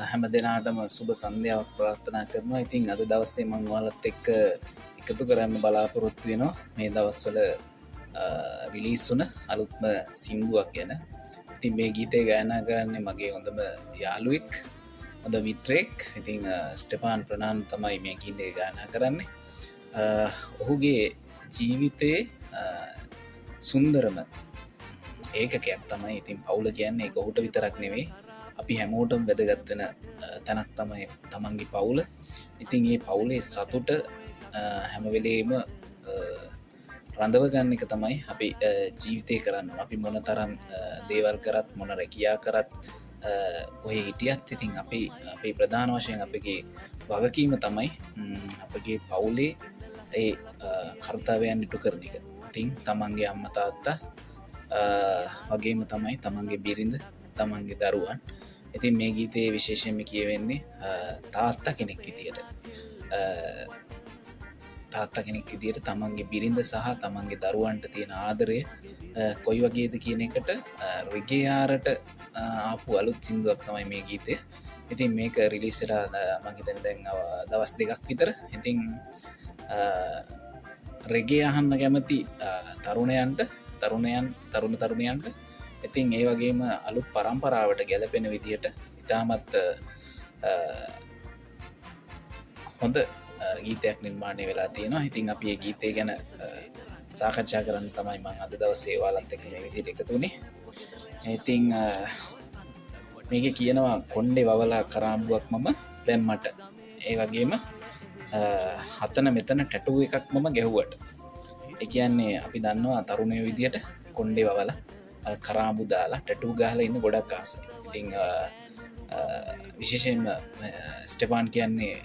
හැම දෙනාටම සුබ සන්ධ්‍යාවක් ප්‍රාර්ථනා කරනවා. ඉතින් අද දවස්සේ මං ඔයාලත් එක්ක එකතු කරන්න බලාපොරොත්තු වෙනවා මේ දවස්වල රිලීස් වුණ අලුත්ම සින්දුවක් ගැන. ඉතින් මේ ගීතය ගායනා කරන්නේ මගේ හොඳම යාළුවෙක්, හොඳ මිත්‍රයෙක්. ඉතින් ස්ටෙපාන් ප්‍රනාන්දු තමයි මේ ගීතය ගායනා කරන්නේ. ඔහුගේ ජීවිතයේ සුන්දරම ඒකකයක් තමයි ඉතින් පවුල කියන්නේ. ඒක ඔහුට විතරක් නෙවෙයි, අපි හැමෝටම වැදගත්වෙන තැනක් තමයි තමන්ගේ පවුල. ඉතින් ඒ පවුලේ සතුට හැමවෙලේම රඳව ගන්න එක තමයි අපි ජීවිතය කරන්න. අපි මොන තරම් දේවල් කරත්, මොන රැකියා කරත්, ඔය හිටියත් ඉතින් අපේ ප්‍රධාන වශයෙන් අපගේ වගකීම තමයි අපගේ පවුලේ ඒ කර්තවයන් ඉටු කරන එක. ඉතින් තමන්ගේ අම්ම තාත්තා වගේම තමයි තමන්ගේ බිරිඳ, තමන්ගේ දරුවන්. ඉතින් මේ ගීතයේ විශේෂයෙන්ම කියවෙන්නේ තාත්තා කෙනෙක් විදියට, තාත්තා කෙනෙක් විදියට තමන්ගේ බිරිඳ සහ තමන්ගේ දරුවන්ට තියෙන ආදරය කොයි වගේද කියන එකට රිගෙයාරට ආපු අලුත් සින්දුවක් තමයි මේ ගීතය. ඉතින් මේක රිලිස්ලා මං හිතන්නේ දැන් දවස් 2ක් විතර. ඉතින් රෙගේ අහන්න කැමති තරුණයන්ට ඉතින් ඒ වගේම අලුත් පරම්පරාවට ගැලපෙන විදිහට ඉතාමත් හොඳ ගීතයක් නිර්මාණය වෙලා තියෙනවා. ඉතින් අපි ඒ ගීතය ගැන සාකච්ඡා කරන්න තමයි මම අද දවසේ ඔයාලත් එක්ක මේ විදිහට එකතු වුණේ. ඉතින් මේකේ කියනවා කොණ්ඩේ වවලා කරාම්බුවක් මම දැම්මට, ඒ වගේම හතන මෙතන ටැටූ එකක් මම ගැහුවට. ඒ කියන්නේ අපි දන්නවා තරුණයෝ විදිහට කොණ්ඩේ වවලා කරාබු දාලා ටැටූ ගහලා ඉන්න ගොඩක් ආසයි. ඉතින් විශේෂයෙන්ම ස්ටෙපාන් කියන්නේ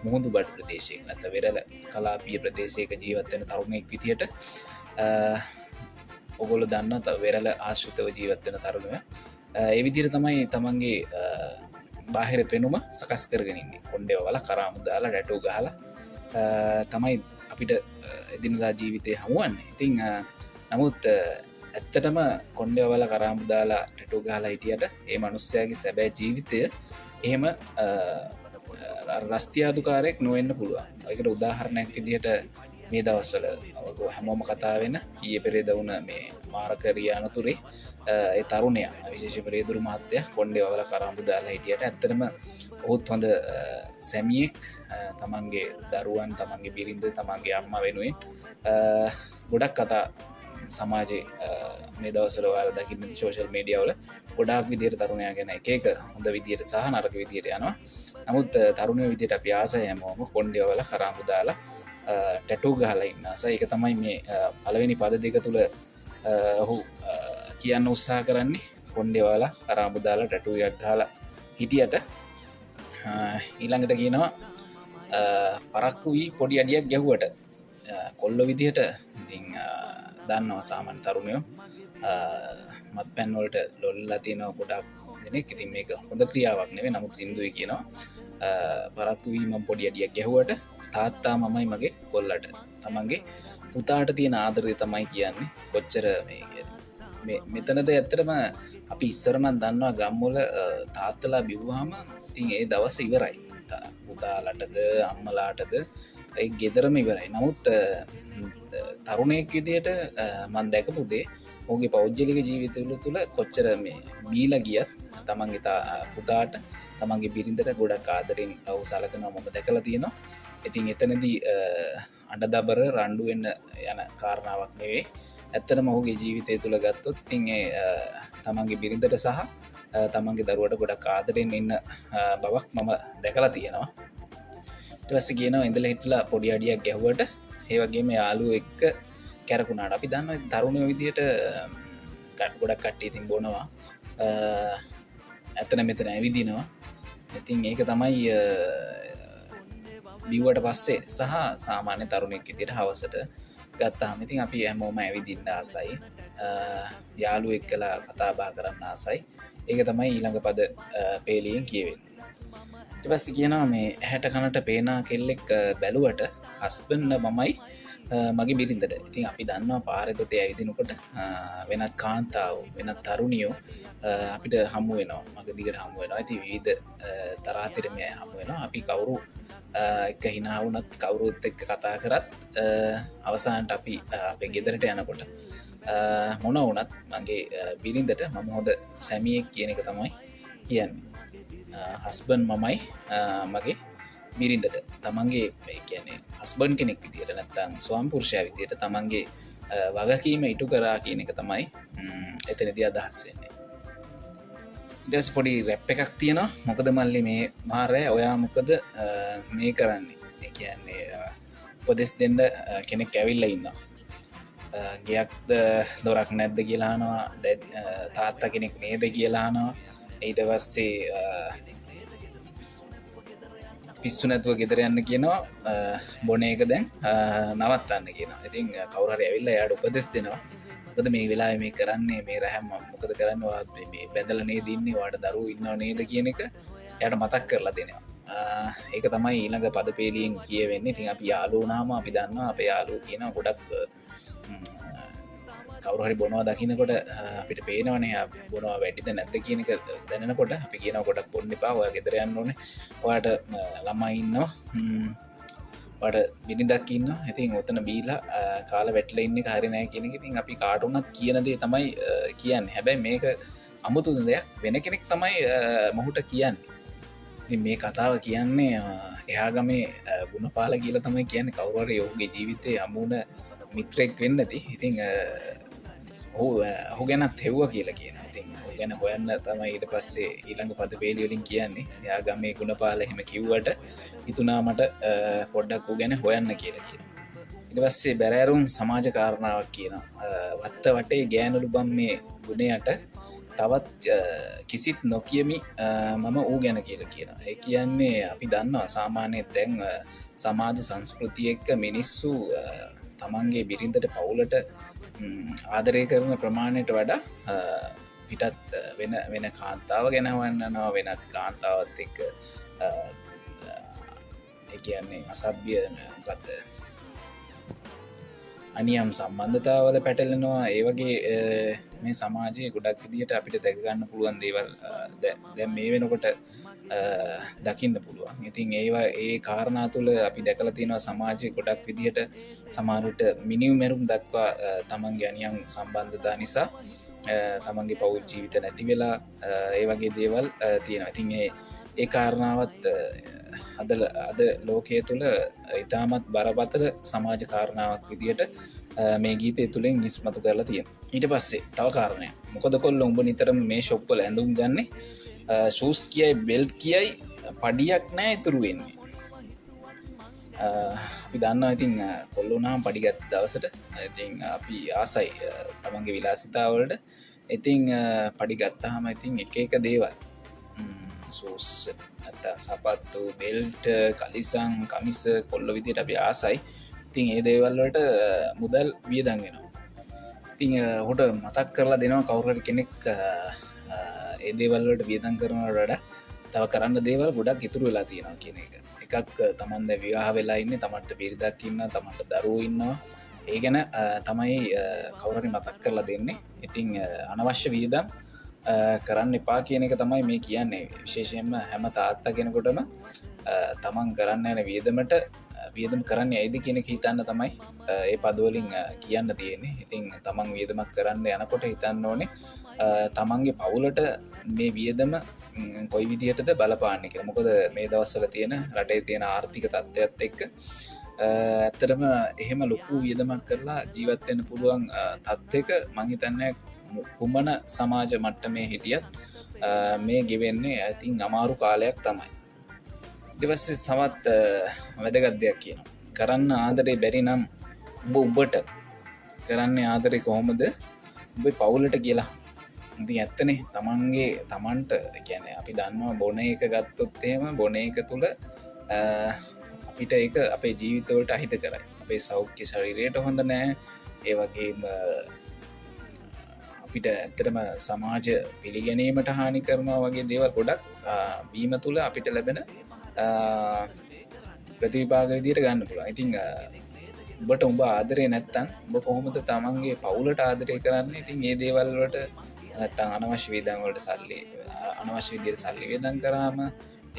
මුහුදු බඩ ප්‍රදේශයක නැත්නම් වෙරළ කලාපීය ප්‍රදේශයක ජීවත් වෙන තරුණයෙක් විදියට ඔයගොල්ලෝ දන්නවා වෙරළ ආශ්‍රිතව ජීවත් වෙන තරුණයෝ ඒ විදිහට තමයි තමන්ගේ බාහිර පෙනුම සකස් කරගෙන ඉන්නේ. කොණ්ඩේ වවලා කරාබු දාලා ටැටූ ගහලා තමයි අපිට එදිනදා ජීවිතේ හමුවන්නේ. ඉතින් නමුත් ඇත්තටම කොණ්ඩේ වල කරාඹු දාලා ටැටූ ගහලා හිටියට ඒ මනුස්සයාගේ සැබෑ ජීවිතය එහෙම රස්තියාදුකාරයෙක් නොවෙන්න පුළුවන්. ඒකට උදාහරණයක් විදිහට මේ දවස්වල හැමෝම කතා වෙන ඊයේ පෙරේද වුණ මේ මාරක රියානතුරේ ඒ තරුණයා, විශේෂ පෙරේදුරු මහත්තයා කොණ්ඩේ වල කරාඹු දාලා හිටියට ඇත්තටම ඔහුත් හොඳ සැමියෙක්, තමන්ගේ දරුවන්, තමන්ගේ බිරිඳ, තමන්ගේ අම්මා වෙනුවෙන් ගොඩක් කතා සමාජයේ මේ දවස්වල ඔයාලා දකින්න සෝෂල් මීඩියා වල ගොඩාක් විදියට තරුණයා ගැන එක හොඳ විදියට සහ නරක විදියට යනවා. නමුත් තරුණයෝ විදියට අපි ආසයි හැමෝම කොණ්ඩේ වල කරාඹු දාලා ටැටූ ගහලා ඉන්න ආසයි. ඒක තමයි මේ පළවෙනි පද දෙක තුල ඔහු කියන්න උත්සාහ කරන්නේ. කොණ්ඩේ වල කරාඹු දාලා ටැටූ එකක් ගහලා හිටියට ඊළඟට කියනවා පරක්කු වී පොඩි අඩියක් ගැහුවට කොල්ල විදියට. ඉතින් දන්නවා සාමාන්‍ය තරුණයෝ මත්පැන් වලට ලොල්ලා තියෙනවා ගොඩක් දෙනෙක්. ඉතින් මේක හොඳ ක්‍රියාවක් නෙවෙයි. නමුත් සින්දුවේ කියනවා පරක්කු වී මම පොඩි අඩියක් ගැහුවට තාත්තා මමයි මගේ කොල්ලට. තමන්ගේ පුතාට තියෙන ආදරය තමයි කියන්නේ. කොච්චර මේ මෙතනද ඇත්තටම අපි ඉස්සර නම් දන්නවා ගම්වල තාත්තලා බිව්වහම ඉතින් ඒ දවස් ඉවරයි. පුතාලටද අම්මලාටද ඒ ගෙදරම ඉවරයි. නමුත් තරුණයෙක් විදියට මම දැකපු දේ ඔහුගේ පෞද්ගලික ජීවිතය තුළ කොච්චර මේ බීලා ගියත් තමන්ගේ පුතාට, තමන්ගේ බිරිඳට ගොඩක් ආදරෙන් ඔහු සලකනවා මම දැකලා තියෙනවා. ඉතින් එතනදී අඬදබර රණ්ඩු වෙන්න යන කාරණාවක් නෙවෙයි. ඇත්තටම ඔහුගේ ජීවිතය තුළ ගත්තොත් ඉතින් තමන්ගේ බිරිඳට සහ තමන්ගේ දරුවට ගොඩක් ආදරෙන් ඉන්න බවක් මම දැකලා තියෙනවා. ඊට පස්සේ කියනවා ඉඳලා හිටලා පොඩි අඩියක් ගැහුවට ඒ වගේම යාළුවෝ එක්ක කැරකුණාට. අපි දන්නවා තරුණයෝ විදියට ගොඩක් කට්ටිය ඉතින් බොනවා, ඇතන මෙතන ඇවිදිනවා. ඉතින් ඒක තමයි බිව්වට පස්සේ සහ සාමාන්‍ය තරුණෙක් විදියට හවසට ගත්තාම ඉතින් අපි හැමෝම ඇවිදින්න ආසයි, යාළුවෝ එක්කලා කතා බහ කරන්න ආසයි. ඒක තමයි ඊළඟ පද පේලියෙන් කියවෙන්නේ. ඊට පස්සේ කියනවා මේ ඇහැට කනට පේනා කෙල්ලෙක් බැලුවට හස්බන්ඩ් මමයි මගේ බිරිඳට. ඉතින් අපි දන්නවා පාරතොට ඇවිදිනකොට වෙනත් කාන්තාව වෙනත් තරුණියෝ අපිට හමු වෙනවා මග දිගට හමු වෙනවා ඇති විීද තරාතිරමය හමු වෙනවා අපි කවුරු එක හිනාවනත් කවුරුත් එක්ක කතා කරත් අවසාන්ට අපි අප ගෙදරට යනකොට මොන වනත් මගේ බිරිඳට මම හොද සැමියෙක් කියන එක තමයි කියන්නේ හස්බන් මමයි මගේ බිරිඳට තමන්ගේ කියන්නේ හස්බන් කෙනෙක් විදියට නැත්තං ස්වාම්පුරුෂය විදියට තමන්ගේ වගකීම ඉටු කරා කියන එක තමයි එතනති අදහස් වෙන්නේ ඩස් පොඩි රැප් එකක් තියෙනවා මොකද මල්ලි මේ මාරය ඔයා මොකද මේ කරන්නේ කියන්නේ උපදෙස් දෙන්න කෙනෙක් ඇවිල්ල ඉන්න ගයක්ද දොරක් නැද්ද කියලානවා තාත්තා කෙනෙක් නේද කියලානවා ඊට පස්සේ පිස්සු නැතුව ගෙදර යන්න කියනවා බොන එක දැන් නවත්තන්න කියන ඉතින් කවුරහරි ඇවිල්ල යාට උපදෙස් දෙනවා මොකද මේ වෙලා මේ කරන්නේ මේ රැහැම මොකද කරන්නවා මේ බැඳලනේ දින්නේ වාට දරු ඉන්නව නේද කියන එක යට මතක් කරලා දෙනවා ඒක තමයි ඊළඟ පද පේලියෙන් කියවෙන්නේ ඉතින් අපි යාලුනාම අපි දන්නවා අප යාලු කියන ගොඩක් කවරුහරි බොනවා දකිනකොට අපිට පේනවනේ බොනවා වැඩිද නැත්ත කියනක දැනකොට අපි කියන ගොඩක් බොන්න පා ඔය ගෙදරයන්න ඕන වාට ළමයින්නවා වට බිනිදක්කින්න ඉතින් ඔතන බීලා කාල වැටල ඉන්න කාරණය කියෙනෙ ඉතින් අපි කාටුනත් කියනදේ තමයි කියන්න හැබැයි මේක අමුතුද දෙයක් වෙන කෙනෙක් තමයි මොහුට කියන්නේ මේ කතාව කියන්නේ එයාගමේ ගුණපාල කියල තමයි කියන්න කවුවර යෝගේ ජීවිතය අමුණ මිත්‍රෙක් වෙන්නති ඉතිං ඔහු ගැනත් හෙව්ව කියලා කියන ඉතින් ගැන හොයන්න තමයි ඊට පස්සේ ඊළඟ පද පේලියලින් කියන්නේ යාගම්මේ ගුණපාල හෙම කිව්වට හිතුනාමට පොඩ්ඩක් වූ ගැන හොයන්න කියලා කියන ඉට පස්සේ බැරෑරුම් සමාජ කාරණාවක් කියන වත්ත වටේ ගෑනුළු බම් මේ ගුණයට තවත් කිසිත් නොකියමි මම ඌ ගැන කියලා කියන ඒ කියන්නේ අපි දන්නවා සාමාන්‍යයෙන් දැන් සමාජ සංස්කෘතිය එක්ක මිනිස්සු තමන්ගේ බිරිඳට පවුලට ආදරය කරන ප්‍රමාණයට වඩා පිටත් වෙන කාන්තාව ගැනවන්නනවා වෙනත් කාන්තාවත් එක්ක කියන්නේ අසභ්‍ය ගත්ත අනියම් සම්බන්ධතාවල පැටලෙනවා ඒවගේ මේ සමාජය ගොඩක් විදිට අපිට දැකගන්න පුළුවන් දේවල් දැම් මේ වෙනකොට දකින්න පුළුවන් ඉතින් ඒවා ඒ කාරණා තුළ අපි දැකල තියෙනවා සමාජය ගොඩක් විදිහට සමාරුට මිනිව් මැරුම් දක්වා තමන්ගේ අනියම් සම්බන්ධතා නිසා තමන්ගේ පවුල් ජීවිත නැති වෙලා ඒ වගේ දේවල් තියෙන ඉතින් ඒ කාරණාවත් අද ලෝකය තුළ ඉතාමත් බරපතල සමාජ කාරණාවක් විදියට මේ ගීතය තුළින් නිස්මතු කරලා තියෙන ඊට පස්සේ තව කාරණය මොකද කොල්ල උඹ නිතරම මේ ශොප්පල ඇඳුම් ගන්නේ ශූස් කියයි බෙල්් කියයි පඩියක් නෑ ඉතුරු වෙන්නේ අපි දන්නවා ඉතින් කොල්ලුනාම් පඩිගත් දවසට ඉතින් අපි ආසයි තමන්ගේ විලාසිතාවලට ඉතිං පඩිගත්තාහම ඉතින් එක දේවල් සෝස් ඇත සපත්තු බෙල්ට කලිසං කමිස කොල්ල විදිට අපි ආසයි ඉතින් ඒ දේවල්ලට මුදල් වියදන්ගෙනවා ඉතිං හොට මතක් කරලා දෙනවා කවුරට කෙනෙක් ඒ දේවල්ලට වියදන් කරනට වඩ තව කරන්න දේවල් ගොඩක් ඉතුරු වෙලා තියෙනවා කියන එකක් තමන්ද විවාහ වෙලා ඉන්න තමන්ට පිරිදක්කින්න තමන්ට දරුව ඉන්නවා ඒ ගැන තමයි කවුරරි මතක් කරලා දෙන්නේ ඉතිං අනවශ්‍ය වියදම් කරන්න එපා කියන එක තමයි මේ කියන්නේ විශේෂයෙන්ම හැම තාත්තා කෙනකොටම තමන් කරන්න යන වියදමට වියදම් කරන්න ඇයිද කියනෙක හිතන්න තමයි ඒ පදවලින් කියන්න තියෙන්නේ ඉතින් තමන් වියදමක් කරන්න යනකොට හිතන්න ඕනේ තමන්ගේ පවුලට මේ වියදම කොයි විදිහටද බලපාන්න කියලා මොකද මේ දවස්වල තියෙන රටේ තියෙන ආර්ථික තත්ත්වයක්ත් එක්ක ඇත්තරම එහෙම ලොකු වියදමක් කරලා ජීවත්වෙන්න පුළුවන් තත්ත්වක මංහිතන්න කුමන සමාජ මට්ට මේ හිටියත් මේ ගෙවෙන්නේ ඇතින් අමාරු කාලයක් තමයි දෙවස්සේ සවත් වැදගත් දෙයක් කියන කරන්න ආදරේ බැරි නම් උඹට කරන්න ආදරේ කොහොමද උඹ පවුලට කියලා ඉති ඇත්තනේ තමන්ගේ තමන්ට කියන අපි දන්නවා බොන එක ගත්තොත් එහෙම බොන එක තුළ අපිට එක අපේ ජීවිතවලට අහිත කරයි අපේ සෞඛ්‍ය ශරීරයට හොඳ නෑ ඒවගේම අපිට ඇත්තටම සමාජ පිළිගැනීමට හානි කරනවා වගේ දේවල් ගොඩක් බීම තුළ අපිට ලැබෙන ප්‍රතිවිපාග විදියට ගන්න පුළුවන් ඉතිං උඹට උඹ ආදරේ නැත්තම් උඹ කොහොමද තමන්ගේ පවුලට ආදරය කරන්න? ඉතින් ඒ දේවල් වලට නැත්තම් අනවශ්‍ය වේදන් වලට සල්ලි අනවශ්‍ය විදිහට සල්ලි වේදන් කරාම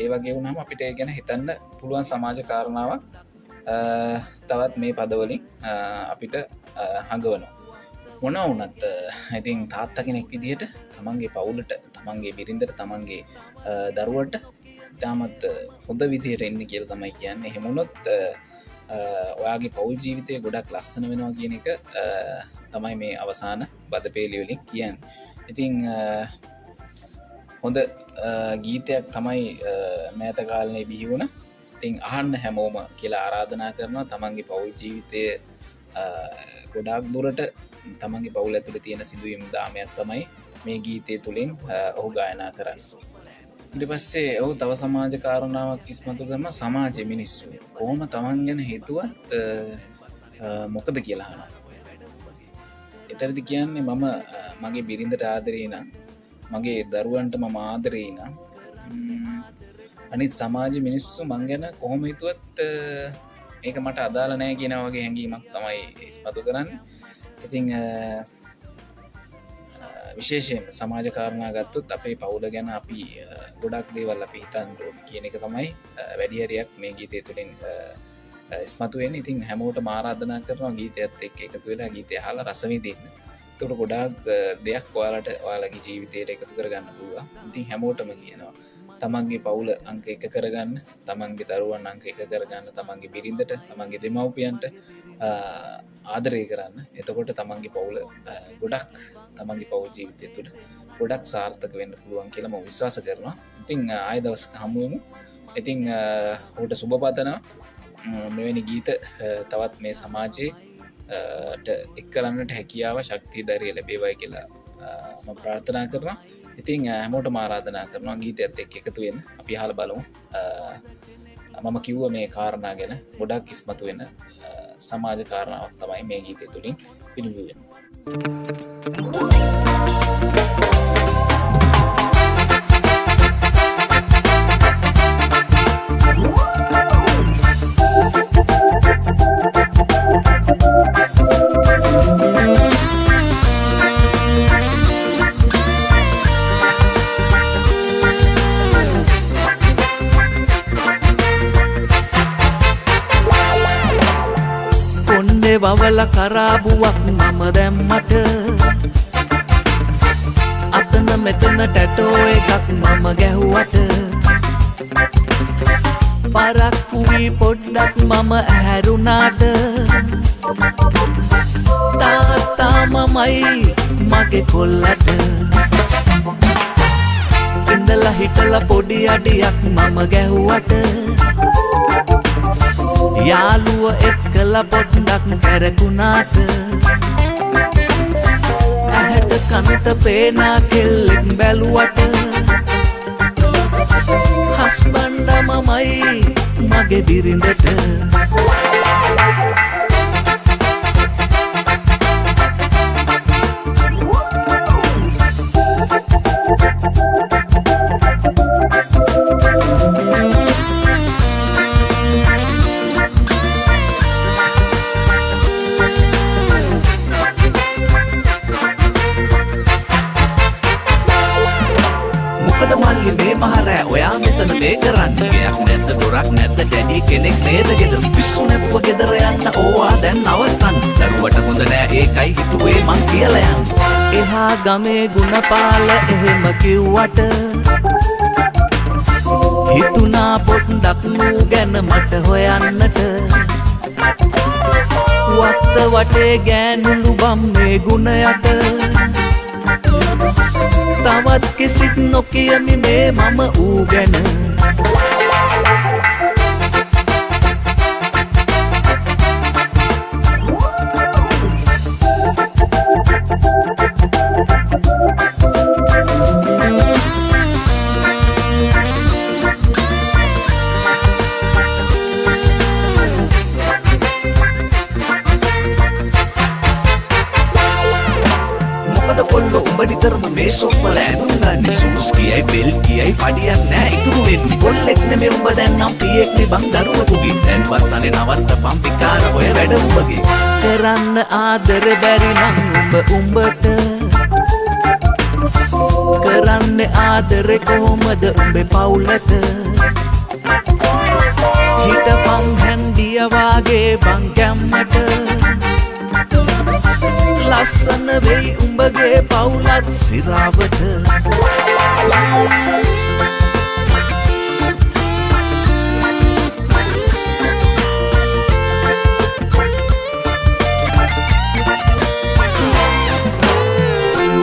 ඒ වගේ වුණාම අපිට ඒ ගැන හිතන්න පුළුවන් සමාජ කාරණාවක් තවත් මේ පදවලින් අපිට හඟවනවා. මොන වුණත් ඉතින් තාත්තා කෙනෙක් විදිහට තමන්ගේ පවුලට, තමන්ගේ බිරිඳට, තමන්ගේ දරුවට ඉතාමත් හොඳ විදිහට එන්න කියලා තමයි කියන්නේ. එහෙම වුණොත් ඔයාගේ පවුල් ජීවිතය ගොඩක් ලස්සන වෙනවා කියන එක තමයි මේ අවසාන බදපේලි වලින් කියන්නේ. ඉතින් හොඳ ගීතයක් තමයි මෑත කාලේ බිහි වුණ. ඉතින් අහන්න හැමෝම කියලා ආරාධනා කරනවා. තමන්ගේ පවුල් ජීවිතය ගොඩක් දුරට තමන්ගේ පවුල ඇතුළේ තියෙන සිදුවීම් දාමයක් තමයි මේ ගීතය තුළින් ඔහු ගායනා කරන්නේ. ඊට පස්සේ ඔහු තව සමාජ කාරණාවක් ඉස්මතු කරන සමාජයේ මිනිස්සු කොහොම තමන් ගැන හිතුවත් මොකද කියලා අහනවා. එතරම්දි කියන්නේ මම මගේ බිරිඳට ආදරේ නම්, මගේ දරුවන්ට මම ආදරේ නම්, අනිත් සමාජ මිනිස්සු මං ගැන කොහොම හිතුවත් ඒක මට අදාළ නැහැ කියන වගේ හැඟීමක් තමයි ඉස්මතු කරන්නේ. ඉතින් විශේෂයෙන් සමාජ කාරණා ගත්තොත් අපේ පවුල ගැන අපි ගොඩක් දේවල් අපි හිතන්න ඕනේ කියන එක තමයි වැඩි හරියක් මේ ගීතය තුළින් ඉස්මතු වෙන්නේ. ඉතින් හැමෝටම ආරාධනා කරනවා ගීතයත් එක්ක එකතු වෙලා ගීතය අහලා රස විඳින්න. ඒකට ගොඩාක් දෙයක් ඔයාලගේ ජීවිතයට එකතු කරගන්න පුළුවන්. ඉතින් හැමෝටම කියනවා තමන්ගේ පවුල අංක 1 කරගන්න, තමන්ගේ දරුවන් අංක 1 කරගන්න, තමන්ගේ බිරිඳට, තමන්ගේ දෙමව්පියන්ට ආදරය කරන්න. එතකොට තමන්ගේ පවුල ගොඩක් තමන්ගේ පවුල් ජීවිතය තුළ ගොඩක් සාර්ථක වෙන්න පුළුවන් කියලා මම විශ්වාස කරනවා. ඉතින් ආයෙ දවසක හමු වෙමු. ඉතින් ඔහුට සුබ පතනවා. මෙවැනි ගීත තවත් මේ සමාජයට එක් කරන්නට හැකියාව, ශක්තිය, ධෛර්යය ලැබේවයි කියලා මම ප්‍රාර්ථනා කරනවා. ඉතින් හැමෝටම ආරාධනා කරනවා ගීතයත් එක්ක එකතු වෙන්න. අපි අහලා බලමු. මම කිව්ව මේ කාරණා ගැන ගොඩක් ඉස්මතු වෙන සමාජ කාරණාවක් තමයි මේ ගීතය තුළින් පිළිබිඹු වෙන්නේ. වවල කරාබුවක් මම දැම්මට අතන මෙතන ටැටෝ එකක් මම ගැහුවට පරක්කු වී පොඩ්ඩක් මම ඇහැරුණාට තාත්තා මමයි මගේ කොල්ලට ඉඳලා හිටලා පොඩි අඩියක් මම ගැහුවට යාළුව එක්කලා පොඩ්ඩක් කැරකුණාට ඇහැට කනට පේනා කෙල්ලෙක් බැලුවට හස්බන්ඩ මමයි මගේ බිරිඳට ඔයා මෙතන මේ කරන්නේ ගයක් නැද්ද දොරක් නැද්ද ඩැඩි කෙනෙක් නේද ගෙදර පිස්සු නැතුව ගෙදර යන්න ඕවා දැන් නවත්තන්න දරුවට හොඳ නෑ ඒකයි හිතුවේ මං කියලා යන්න එහා ගමේ ගුණපාල එහෙම කිව්වට හිතුණා පොඩ්ඩක් නූ ගැන මට හොයන්නට වත්ත වටේ ගෑනුළු බම්මේ ගුණයට තවත් කිසිත් නොකියමි මේ මම ඌ ගැන නිතරම මේ සොප්පල ඇඳුම් ගන්න සූස් කියයි බෙල් කියයි පඩියක් නෑ ඉතුරු වෙන්නේ කොල්ලෙක් නෙමෙ උඹ දැන් නම් පියෙක් නේ බං දරුවෙකුගේ දැන්වත් අනේ නවත්තපන් විකාර ඔය වැඩ උඹගේ කරන්න ආදර බැරි නම් උඹට කරන්න ආදරේ කොහොමද උඹේ පවුලට හිටපන් හැන්දිය වාගේ බං ගැම්මට ලස්සන වෙයි උඹගේ පවුලත් සිරාවට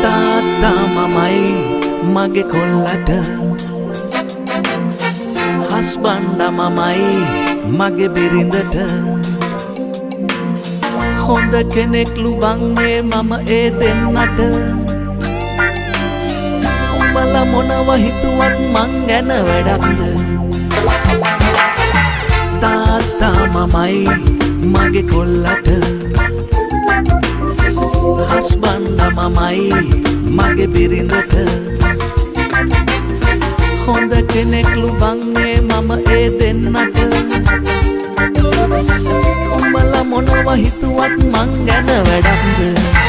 තාත්තා මමයි මගේ කොල්ලට හස්බන්ඩ මමයි මගේ බිරිඳට හොඳ කෙනෙක්ලු බං මේ මම ඒ දෙන්නට උඹල මොනව හිතුවත් මං ගැන වැඩක්ද තාත්තා මමයි මගේ කොල්ලට හස්බන්ඩ මමයි මගේ බිරිඳට හොඳ කෙනෙක්ලු බං මේ මම ඒ දෙන්නට උඹල මොනව හිතුවත් මං ගැන වැඩක්ද